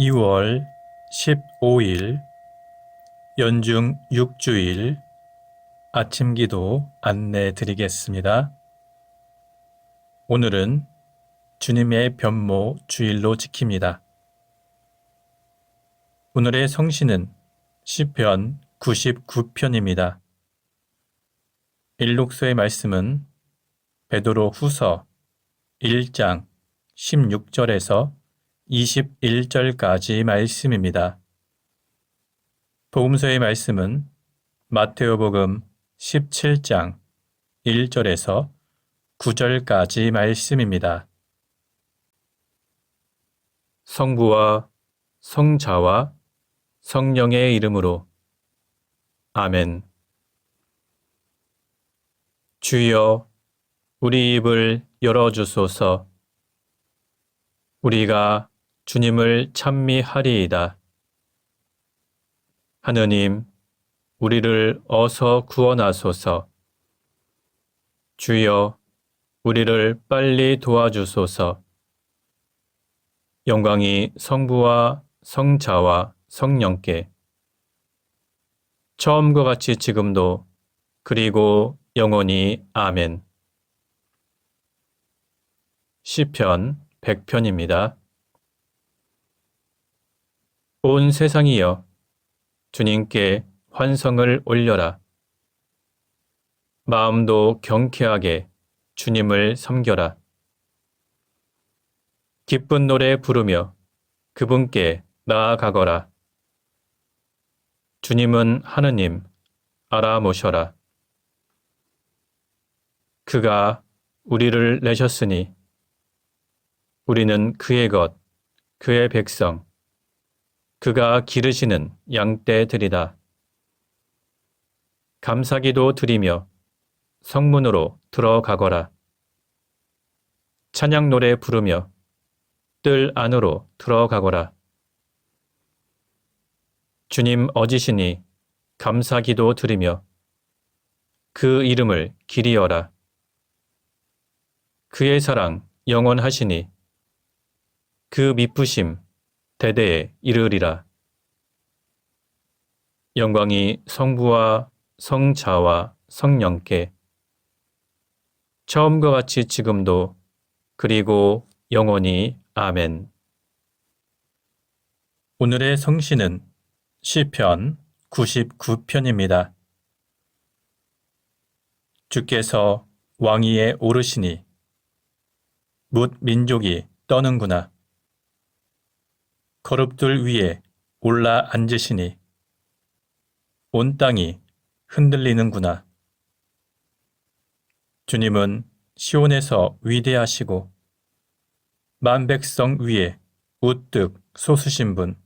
2월 15일 연중 6주일 아침기도 안내 드리겠습니다. 오늘은 주님의 변모 주일로 지킵니다. 오늘의 성시는 시편 99편입니다. 일록서의 말씀은 베드로 후서 1장 16절에서 21절까지 말씀입니다. 복음서의 말씀은 마테오복음 17장 1절에서 9절까지 말씀입니다. 성부와 성자와 성령의 이름으로 아멘. 주여, 우리 입을 열어주소서. 우리가 주님을 찬미하리이다. 하느님, 우리를 어서 구원하소서. 주여, 우리를 빨리 도와주소서. 영광이 성부와 성자와 성령께 처음과 같이 지금도 그리고 영원히 아멘. 시편 100편입니다. 온 세상이여, 주님께 환성을 올려라. 마음도 경쾌하게 주님을 섬겨라. 기쁜 노래 부르며 그분께 나아가거라. 주님은 하느님, 알아모셔라. 그가 우리를 내셨으니 우리는 그의 것, 그의 백성, 그가 기르시는 양떼들이다. 감사기도 드리며 성문으로 들어가거라. 찬양 노래 부르며 뜰 안으로 들어가거라. 주님 어지시니 감사기도 드리며 그 이름을 기리어라. 그의 사랑 영원하시니 그 미쁘심 대대에 이르리라. 영광이 성부와 성자와 성령께 처음과 같이 지금도 그리고 영원히 아멘. 오늘의 성시는 시편 99편입니다. 주께서 왕위에 오르시니 뭇 민족이 떠는구나. 거룹들 위에 올라 앉으시니 온 땅이 흔들리는구나. 주님은 시온에서 위대하시고 만 백성 위에 우뚝 솟으신 분.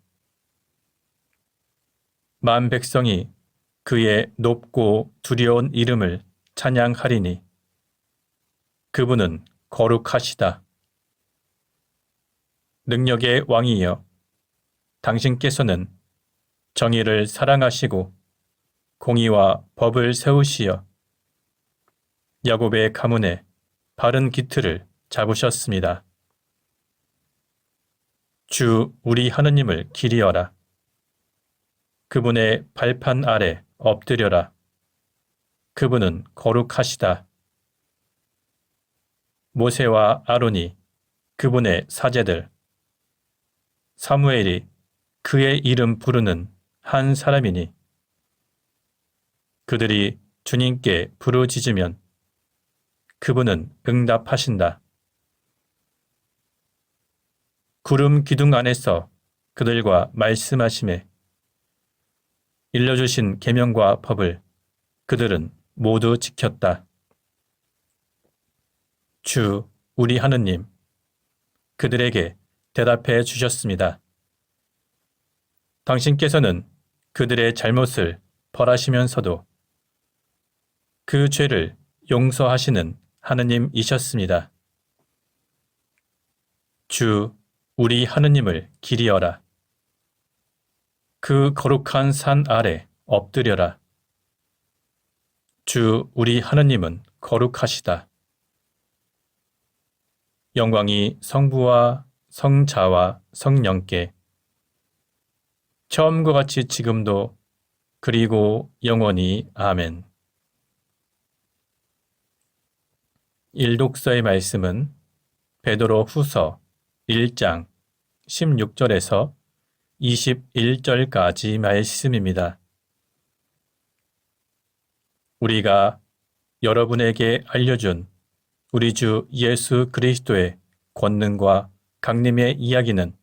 만 백성이 그의 높고 두려운 이름을 찬양하리니 그분은 거룩하시다. 능력의 왕이여, 당신께서는 정의를 사랑하시고 공의와 법을 세우시어 야곱의 가문에 바른 기틀을 잡으셨습니다. 주 우리 하느님을 기리어라. 그분의 발판 아래 엎드려라. 그분은 거룩하시다. 모세와 아론이 그분의 사제들, 사무엘이 그의 이름 부르는 한 사람이니 그들이 주님께 부르짖으면 그분은 응답하신다. 구름 기둥 안에서 그들과 말씀하시매 일러주신 계명과 법을 그들은 모두 지켰다. 주 우리 하느님, 그들에게 대답해 주셨습니다. 당신께서는 그들의 잘못을 벌하시면서도 그 죄를 용서하시는 하느님이셨습니다. 주 우리 하느님을 기리어라. 그 거룩한 산 아래 엎드려라. 주 우리 하느님은 거룩하시다. 영광이 성부와 성자와 성령께 처음과 같이 지금도 그리고 영원히 아멘. 일독서의 말씀은 베드로 후서 1장 16절에서 21절까지 말씀입니다. 우리가 여러분에게 알려준 우리 주 예수 그리스도의 권능과 강림의 이야기는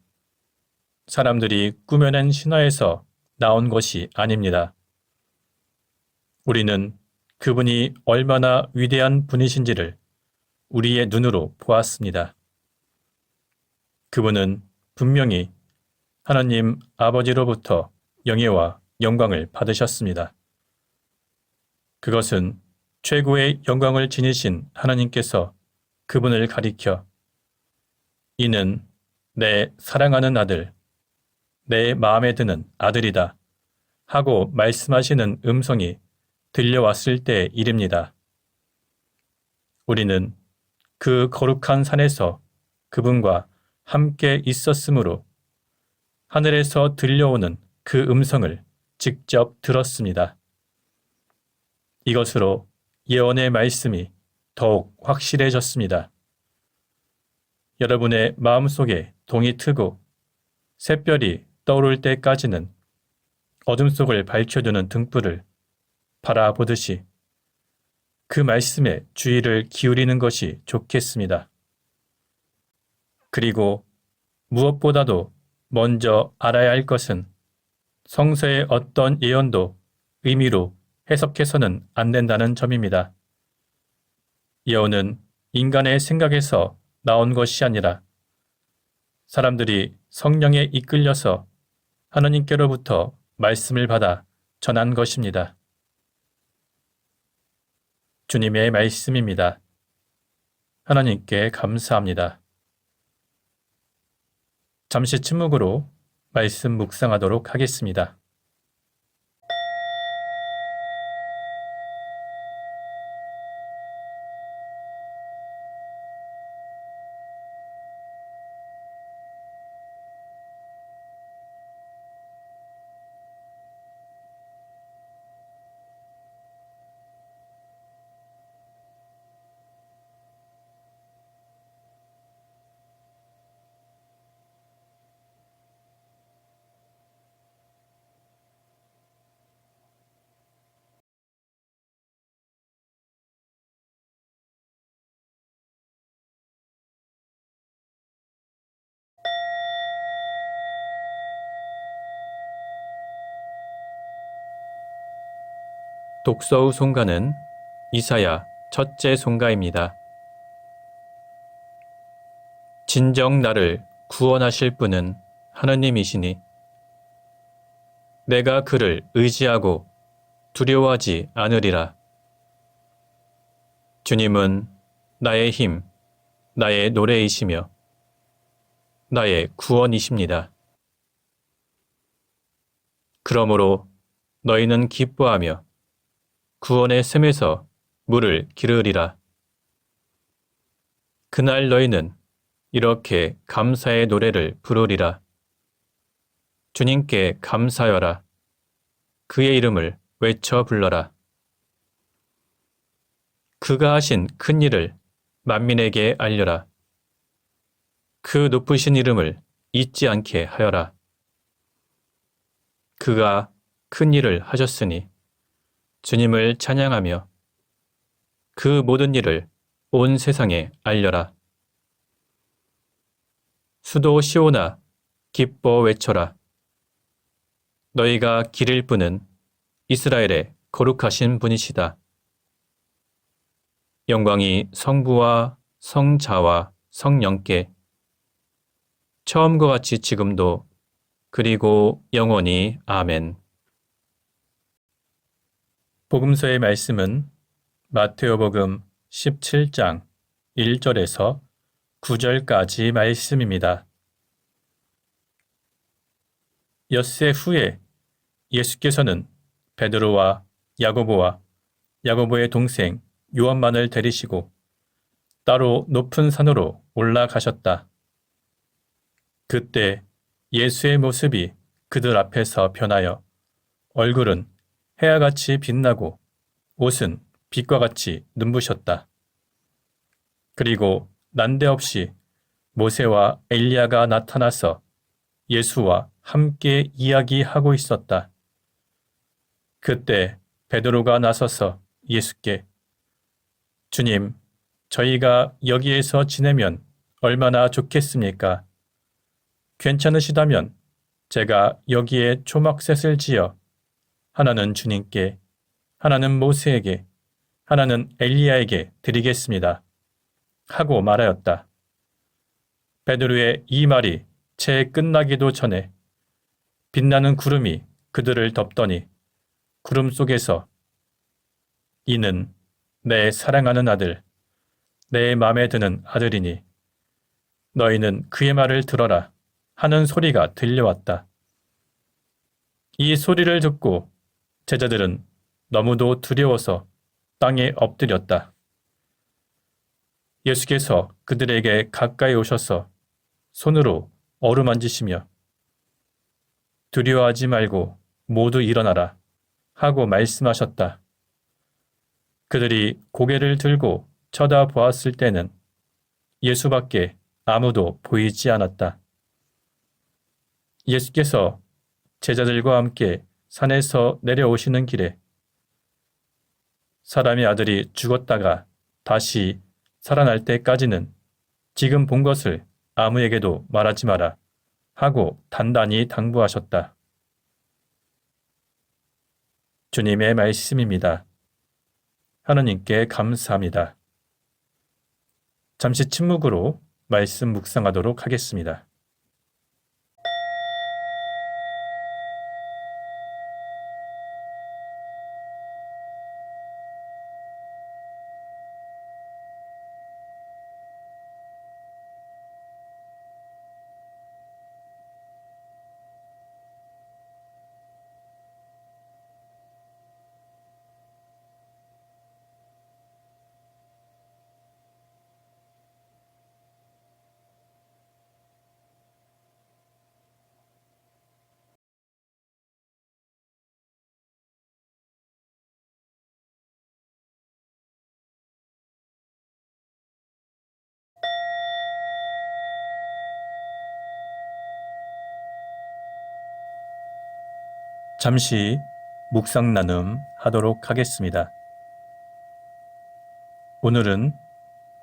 사람들이 꾸며낸 신화에서 나온 것이 아닙니다. 우리는 그분이 얼마나 위대한 분이신지를 우리의 눈으로 보았습니다. 그분은 분명히 하나님 아버지로부터 영예와 영광을 받으셨습니다. 그것은 최고의 영광을 지니신 하나님께서 그분을 가리켜 이는 내 사랑하는 아들, 내 마음에 드는 아들이다 하고 말씀하시는 음성이 들려왔을 때의 일입니다. 우리는 그 거룩한 산에서 그분과 함께 있었으므로 하늘에서 들려오는 그 음성을 직접 들었습니다. 이것으로 예언의 말씀이 더욱 확실해졌습니다. 여러분의 마음속에 동이 트고 샛별이 떠오를 때까지는 어둠 속을 밝혀주는 등불을 바라보듯이 그 말씀에 주의를 기울이는 것이 좋겠습니다. 그리고 무엇보다도 먼저 알아야 할 것은 성서의 어떤 예언도 의미로 해석해서는 안 된다는 점입니다. 예언은 인간의 생각에서 나온 것이 아니라 사람들이 성령에 이끌려서 하나님께로부터 말씀을 받아 전한 것입니다. 주님의 말씀입니다. 하나님께 감사합니다. 잠시 침묵으로 말씀 묵상하도록 하겠습니다. 독서의 송가는 이사야 첫째 송가입니다. 진정 나를 구원하실 분은 하나님이시니 내가 그를 의지하고 두려워하지 않으리라. 주님은 나의 힘, 나의 노래이시며 나의 구원이십니다. 그러므로 너희는 기뻐하며 구원의 샘에서 물을 기르리라. 그날 너희는 이렇게 감사의 노래를 부르리라. 주님께 감사하여라. 그의 이름을 외쳐 불러라. 그가 하신 큰 일을 만민에게 알려라. 그 높으신 이름을 잊지 않게 하여라. 그가 큰 일을 하셨으니 주님을 찬양하며 그 모든 일을 온 세상에 알려라. 수도 시온아 기뻐 외쳐라. 너희가 기릴 분은 이스라엘의 거룩하신 분이시다. 영광이 성부와 성자와 성령께 처음과 같이 지금도 그리고 영원히 아멘. 복음서의 말씀은 마테오복음 17장 1절에서 9절까지 말씀입니다. 엿새 후에 예수께서는 베드로와 야고보와 야고보의 동생 요한만을 데리시고 따로 높은 산으로 올라가셨다. 그때 예수의 모습이 그들 앞에서 변하여 얼굴은 해와같이 빛나고 옷은 빛과 같이 눈부셨다. 그리고 난데없이 모세와 엘리야가 나타나서 예수와 함께 이야기하고 있었다. 그때 베드로가 나서서 예수께 주님, 저희가 여기에서 지내면 얼마나 좋겠습니까? 괜찮으시다면 제가 여기에 초막셋을 지어 하나는 주님께, 하나는 모세에게, 하나는 엘리야에게 드리겠습니다. 하고 말하였다. 베드로의 이 말이 채 끝나기도 전에 빛나는 구름이 그들을 덮더니 구름 속에서 이는 내 사랑하는 아들, 내 마음에 드는 아들이니 너희는 그의 말을 들어라 하는 소리가 들려왔다. 이 소리를 듣고 제자들은 너무도 두려워서 땅에 엎드렸다. 예수께서 그들에게 가까이 오셔서 손으로 어루만지시며 두려워하지 말고 모두 일어나라 하고 말씀하셨다. 그들이 고개를 들고 쳐다보았을 때는 예수밖에 아무도 보이지 않았다. 예수께서 제자들과 함께 산에서 내려오시는 길에 사람의 아들이 죽었다가 다시 살아날 때까지는 지금 본 것을 아무에게도 말하지 마라 하고 단단히 당부하셨다. 주님의 말씀입니다. 하느님께 감사합니다. 잠시 침묵으로 말씀 묵상하도록 하겠습니다. 잠시 묵상 나눔 하도록 하겠습니다. 오늘은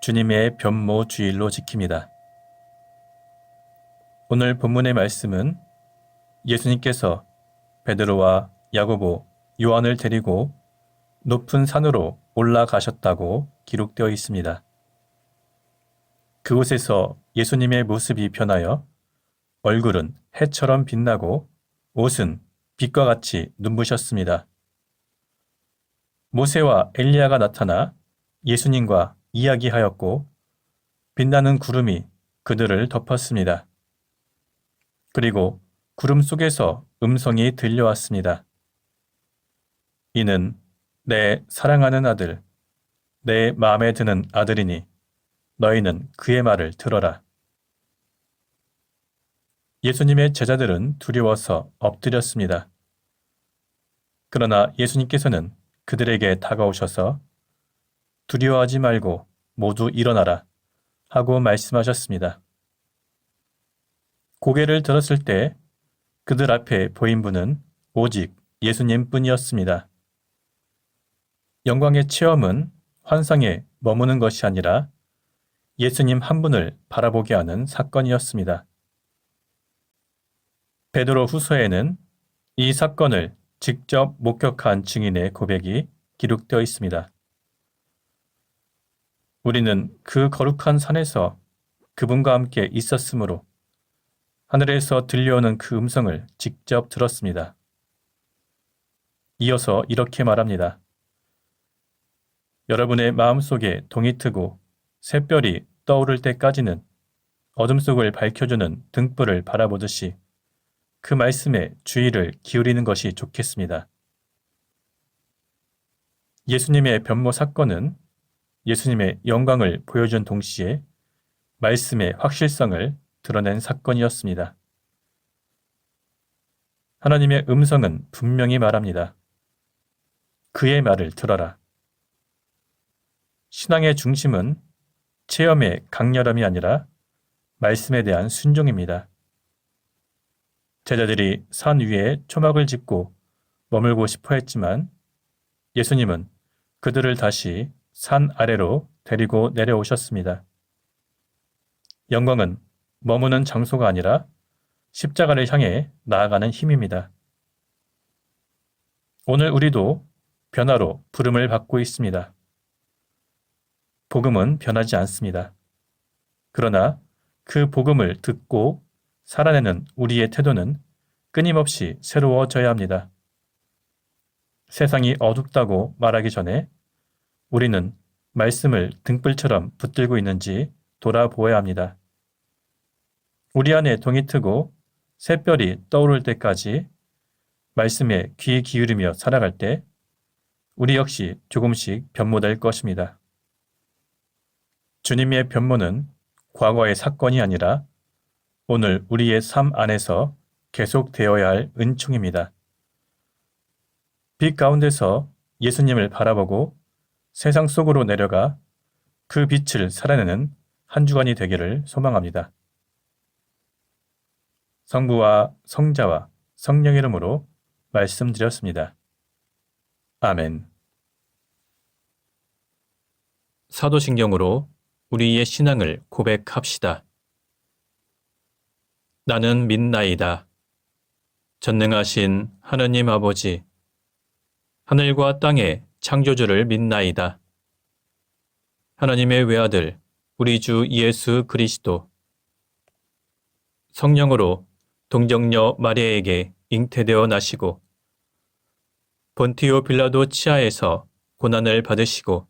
주님의 변모 주일로 지킵니다. 오늘 본문의 말씀은 예수님께서 베드로와 야고보, 요한을 데리고 높은 산으로 올라가셨다고 기록되어 있습니다. 그곳에서 예수님의 모습이 변하여 얼굴은 해처럼 빛나고 옷은 빛과 같이 눈부셨습니다. 모세와 엘리야가 나타나 예수님과 이야기하였고 빛나는 구름이 그들을 덮었습니다. 그리고 구름 속에서 음성이 들려왔습니다. 이는 내 사랑하는 아들, 내 마음에 드는 아들이니 너희는 그의 말을 들어라. 예수님의 제자들은 두려워서 엎드렸습니다. 그러나 예수님께서는 그들에게 다가오셔서 두려워하지 말고 모두 일어나라 하고 말씀하셨습니다. 고개를 들었을 때 그들 앞에 보인 분은 오직 예수님 뿐이었습니다. 영광의 체험은 환상에 머무는 것이 아니라 예수님 한 분을 바라보게 하는 사건이었습니다. 베드로 후서에는 이 사건을 직접 목격한 증인의 고백이 기록되어 있습니다. 우리는 그 거룩한 산에서 그분과 함께 있었으므로 하늘에서 들려오는 그 음성을 직접 들었습니다. 이어서 이렇게 말합니다. 여러분의 마음속에 동이 트고 샛별이 떠오를 때까지는 어둠 속을 밝혀주는 등불을 바라보듯이 그 말씀에 주의를 기울이는 것이 좋겠습니다. 예수님의 변모 사건은 예수님의 영광을 보여준 동시에 말씀의 확실성을 드러낸 사건이었습니다. 하나님의 음성은 분명히 말합니다. 그의 말을 들어라. 신앙의 중심은 체험의 강렬함이 아니라 말씀에 대한 순종입니다. 제자들이 산 위에 초막을 짓고 머물고 싶어 했지만 예수님은 그들을 다시 산 아래로 데리고 내려오셨습니다. 영광은 머무는 장소가 아니라 십자가를 향해 나아가는 힘입니다. 오늘 우리도 변화로 부름을 받고 있습니다. 복음은 변하지 않습니다. 그러나 그 복음을 듣고 살아내는 우리의 태도는 끊임없이 새로워져야 합니다. 세상이 어둡다고 말하기 전에 우리는 말씀을 등불처럼 붙들고 있는지 돌아보아야 합니다. 우리 안에 동이 트고 새별이 떠오를 때까지 말씀에 귀 기울이며 살아갈 때 우리 역시 조금씩 변모될 것입니다. 주님의 변모는 과거의 사건이 아니라 오늘 우리의 삶 안에서 계속되어야 할 은총입니다. 빛 가운데서 예수님을 바라보고 세상 속으로 내려가 그 빛을 살아내는 한 주간이 되기를 소망합니다. 성부와 성자와 성령 이름으로 말씀드렸습니다. 아멘. 사도신경으로 우리의 신앙을 고백합시다. 나는 믿나이다. 전능하신 하느님 아버지, 하늘과 땅의 창조주를 믿나이다. 하나님의 외아들, 우리 주 예수 그리스도, 성령으로 동정녀 마리아에게 잉태되어 나시고 본티오 빌라도 치하에서 고난을 받으시고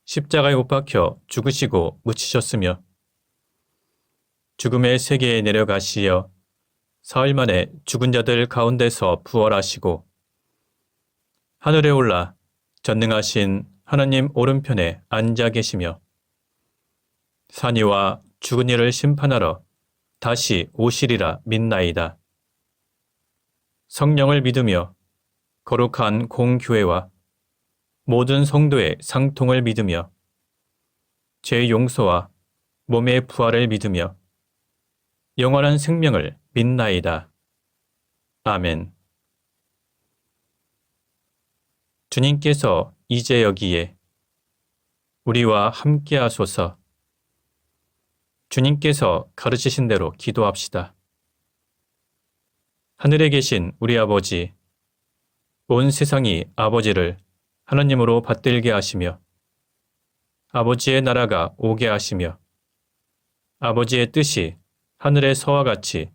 십자가에 못 박혀 죽으시고 묻히셨으며 죽음의 세계에 내려가시어 사흘 만에 죽은 자들 가운데서 부활하시고 하늘에 올라 전능하신 하나님 오른편에 앉아 계시며 산이와 죽은 이를 심판하러 다시 오시리라 믿나이다. 성령을 믿으며 거룩한 공교회와 모든 성도의 상통을 믿으며 죄 용서와 몸의 부활을 믿으며 영원한 생명을 믿나이다. 아멘. 주님께서 이제 여기에 우리와 함께 하소서. 주님께서 가르치신 대로 기도합시다. 하늘에 계신 우리 아버지, 온 세상이 아버지를 하나님으로 받들게 하시며 아버지의 나라가 오게 하시며 아버지의 뜻이 하늘에서와 같이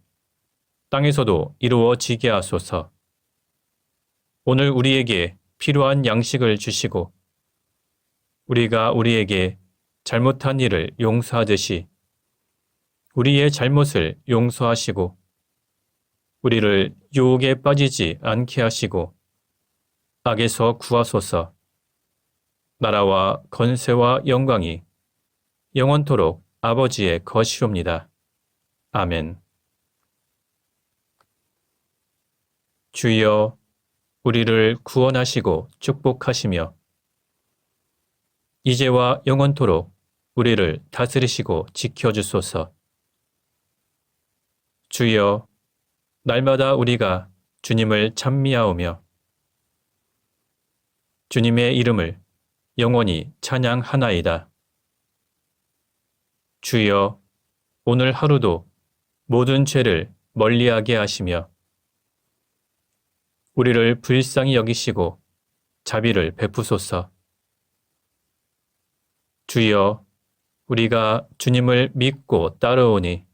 땅에서도 이루어지게 하소서. 오늘 우리에게 필요한 양식을 주시고 우리가 우리에게 잘못한 일을 용서하듯이 우리의 잘못을 용서하시고 우리를 유혹에 빠지지 않게 하시고 악에서 구하소서. 나라와 건세와 영광이 영원토록 아버지의 것이옵니다. 아멘. 주여, 우리를 구원하시고 축복하시며 이제와 영원토록 우리를 다스리시고 지켜주소서. 주여, 날마다 우리가 주님을 찬미하오며 주님의 이름을 영원히 찬양하나이다. 주여, 오늘 하루도 모든 죄를 멀리하게 하시며 우리를 불쌍히 여기시고 자비를 베푸소서. 주여, 우리가 주님을 믿고 따르오니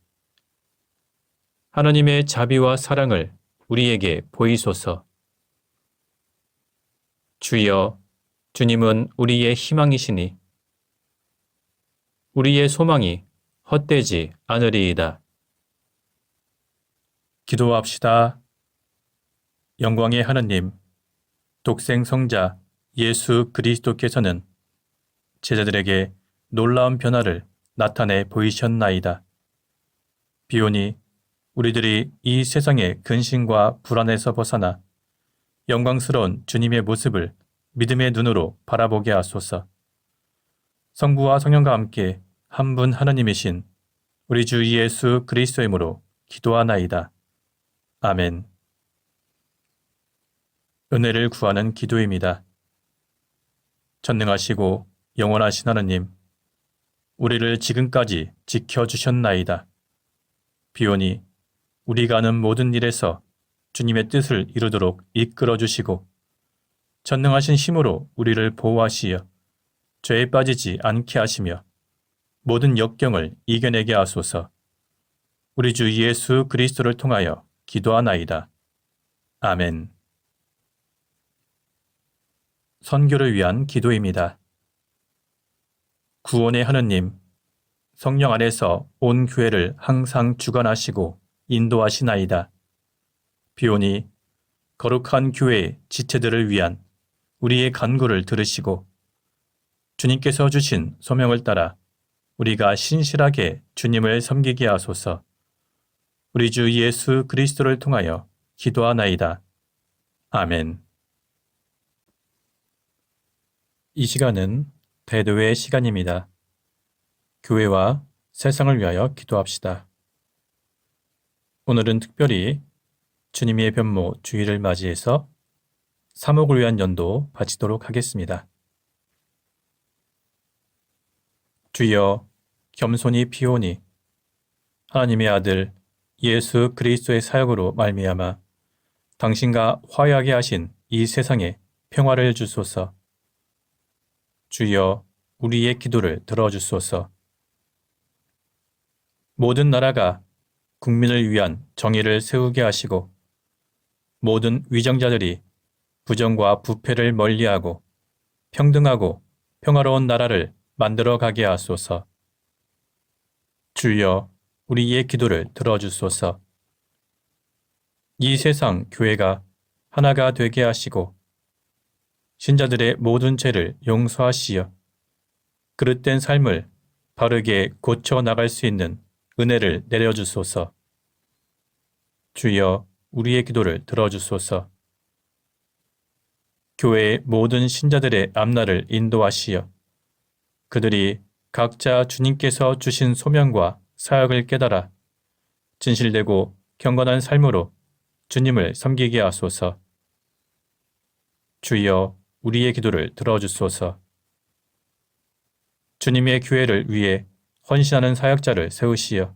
하나님의 자비와 사랑을 우리에게 보이소서. 주여, 주님은 우리의 희망이시니 우리의 소망이 헛되지 않으리이다. 기도합시다. 영광의 하느님, 독생 성자 예수 그리스도께서는 제자들에게 놀라운 변화를 나타내 보이셨나이다. 비오니 우리들이 이 세상의 근심과 불안에서 벗어나 영광스러운 주님의 모습을 믿음의 눈으로 바라보게 하소서. 성부와 성령과 함께 한 분 하나님이신 우리 주 예수 그리스도의 이름으로 기도하나이다. 아멘. 은혜를 구하는 기도입니다. 전능하시고 영원하신 하나님, 우리를 지금까지 지켜주셨나이다. 비오니 우리가 하는 모든 일에서 주님의 뜻을 이루도록 이끌어 주시고 전능하신 힘으로 우리를 보호하시어 죄에 빠지지 않게 하시며 모든 역경을 이겨내게 하소서. 우리 주 예수 그리스도를 통하여 기도하나이다. 아멘. 선교를 위한 기도입니다. 구원의 하느님, 성령 안에서 온 교회를 항상 주관하시고 인도하시나이다. 비오니 거룩한 교회의 지체들을 위한 우리의 간구를 들으시고 주님께서 주신 소명을 따라 우리가 신실하게 주님을 섬기게 하소서. 우리 주 예수 그리스도를 통하여 기도하나이다. 아멘. 이 시간은 대도의 시간입니다. 교회와 세상을 위하여 기도합시다. 오늘은 특별히 주님의 변모 주일을 맞이해서 사목을 위한 연도 바치도록 하겠습니다. 주여, 겸손히 피오니 하나님의 아들 예수 그리스도의 사역으로 말미암아 당신과 화해하게 하신 이 세상에 평화를 주소서. 주여, 우리의 기도를 들어주소서. 모든 나라가 국민을 위한 정의를 세우게 하시고 모든 위정자들이 부정과 부패를 멀리하고 평등하고 평화로운 나라를 만들어 가게 하소서. 주여, 우리의 기도를 들어주소서. 이 세상 교회가 하나가 되게 하시고 신자들의 모든 죄를 용서하시어 그릇된 삶을 바르게 고쳐 나갈 수 있는 은혜를 내려주소서. 주여, 우리의 기도를 들어주소서. 교회의 모든 신자들의 앞날을 인도하시어 그들이 각자 주님께서 주신 소명과 사역을 깨달아 진실되고 경건한 삶으로 주님을 섬기게 하소서. 주여, 우리의 기도를 들어주소서. 주님의 교회를 위해 헌신하는 사역자를 세우시어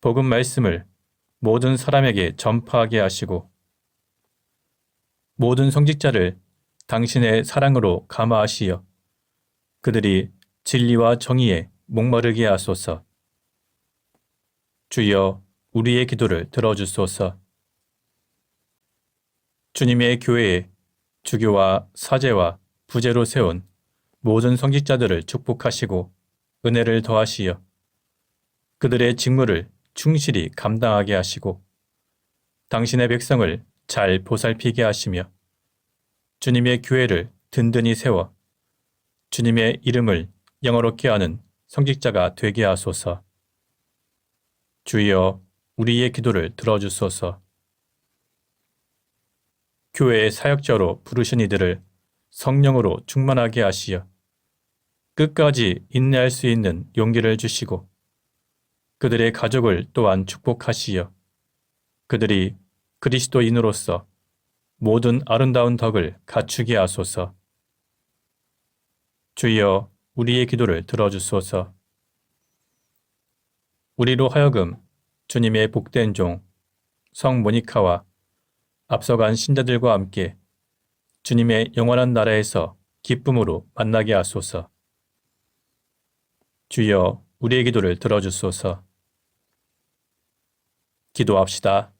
복음 말씀을 모든 사람에게 전파하게 하시고 모든 성직자를 당신의 사랑으로 감화하시어 그들이 진리와 정의에 목마르게 하소서. 주여, 우리의 기도를 들어주소서. 주님의 교회에 주교와 사제와 부제로 세운 모든 성직자들을 축복하시고 은혜를 더하시어 그들의 직무를 충실히 감당하게 하시고 당신의 백성을 잘 보살피게 하시며 주님의 교회를 든든히 세워 주님의 이름을 영어롭게 하는 성직자가 되게 하소서. 주여, 우리의 기도를 들어주소서. 교회의 사역자로 부르신 이들을 성령으로 충만하게 하시어 끝까지 인내할 수 있는 용기를 주시고 그들의 가족을 또한 축복하시어 그들이 그리스도인으로서 모든 아름다운 덕을 갖추게 하소서. 주여, 우리의 기도를 들어주소서. 우리로 하여금 주님의 복된 종 성 모니카와 앞서간 신자들과 함께 주님의 영원한 나라에서 기쁨으로 만나게 하소서. 주여, 우리의 기도를 들어주소서. 기도합시다.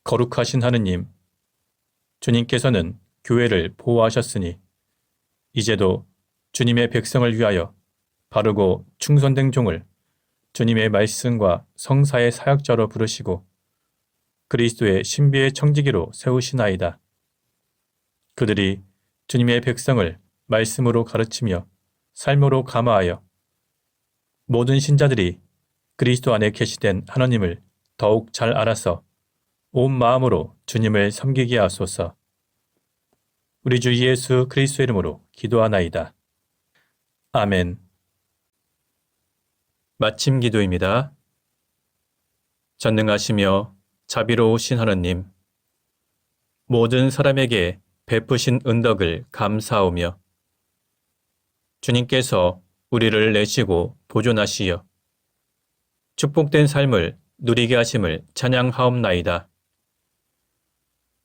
거룩하신 하느님, 주님께서는 교회를 보호하셨으니 이제도 주님의 백성을 위하여 바르고 충성된 종을 주님의 말씀과 성사의 사역자로 부르시고 그리스도의 신비의 청지기로 세우시나이다. 그들이 주님의 백성을 말씀으로 가르치며 삶으로 감화하여 모든 신자들이 그리스도 안에 계시된 하나님을 더욱 잘 알아서 온 마음으로 주님을 섬기게 하소서. 우리 주 예수 그리스도 이름으로 기도하나이다. 아멘. 마침 기도입니다. 전능하시며 자비로우신 하나님, 모든 사람에게 베푸신 은덕을 감사하오며 주님께서 우리를 내시고 보존하시어 축복된 삶을 누리게 하심을 찬양하옵나이다.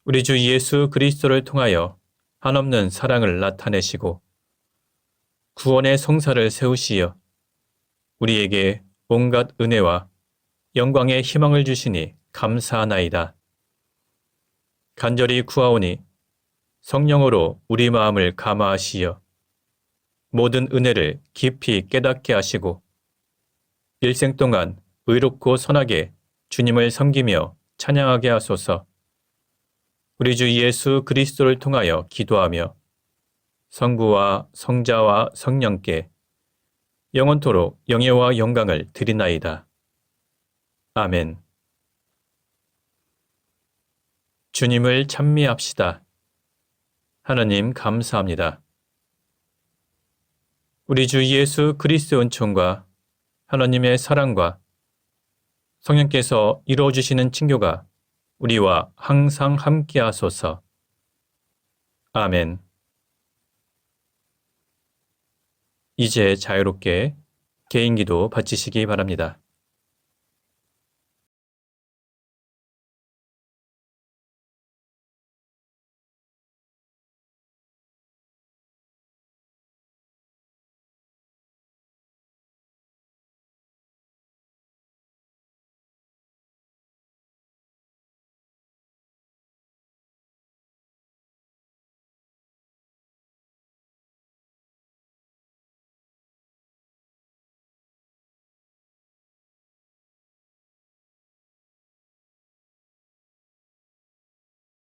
우리 주 예수 그리스도를 통하여 한없는 사랑을 나타내시고 구원의 성사를 세우시어 우리에게 온갖 은혜와 영광의 희망을 주시니 감사하나이다. 간절히 구하오니 성령으로 우리 마음을 감화하시어 모든 은혜를 깊이 깨닫게 하시고 일생 동안 의롭고 선하게 주님을 섬기며 찬양하게 하소서. 우리 주 예수 그리스도를 통하여 기도하며 성부와 성자와 성령께 영원토록 영예와 영광을 드리나이다. 아멘. 주님을 찬미합시다. 하나님 감사합니다. 우리 주 예수 그리스도의 은총과 하나님의 사랑과 성령께서 이루어주시는 친교가 우리와 항상 함께 하소서. 아멘. 이제 자유롭게 개인기도 바치시기 바랍니다.